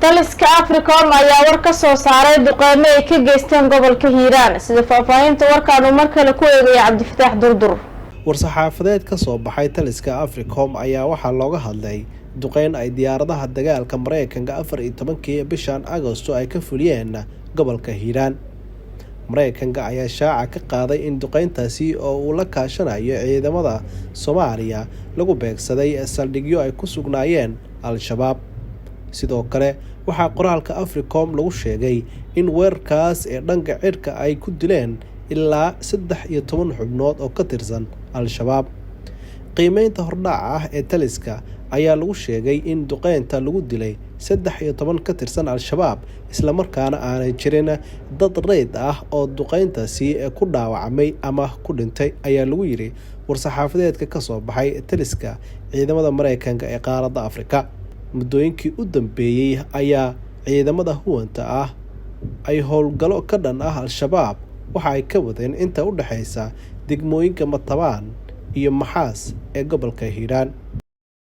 taliska Africom ayaa war ka soo saaray duqeymo ay ka geysteen gobolka Hiiraan sida faafahinta warkaan uu markale ku eegay Cabdifataax Durdur. war-saxaafadeed ka soo baxay taliska Africom ayaa waxaa looga hadlay duqeyn ay diyaaradaha dagaalka Mareykanka 14 bishan Agoosto ay ka fuliyeen gobolka Hiiraan. Mareykanka ayaa shaaca ka qaaday in duqeyntaasi oo uu la kaashanayo ciidamada Soomaaliya lagu beegsaday saldhigyo ay ku sugnaayeen Al-Shabaab. sidoo kale waxaa qoraalka Africom lagu sheegay in weerarkaas ee dhanka cirka ay ku dileen ilaa 13 xubnood oo ka tirsan Al-Shabaab. qiimeynta hordhaca ah ee taliska ayaa lagu sheegay in duqeynta lagu dilay 13 ka tirsan Al-Shabaab isla markaana aanay jirin dad reyd ah oo duqeyntaasi ku dhaawacmay ama ku dhintay ayaa lagu yiri war-saxaafadeedka ka soo baxay taliska ciidamada Mareykanka ee qaaradda Afrika. muddooyinkii u dambeeyay ayaa ciidamada huwanta ah ay howlgalo ka dhan ah Al-Shabaab waxa ay ka wadeen inta u dhaxaysa degmooyinka Matabaan iyo Maxaas ee gobolka Hiiraan.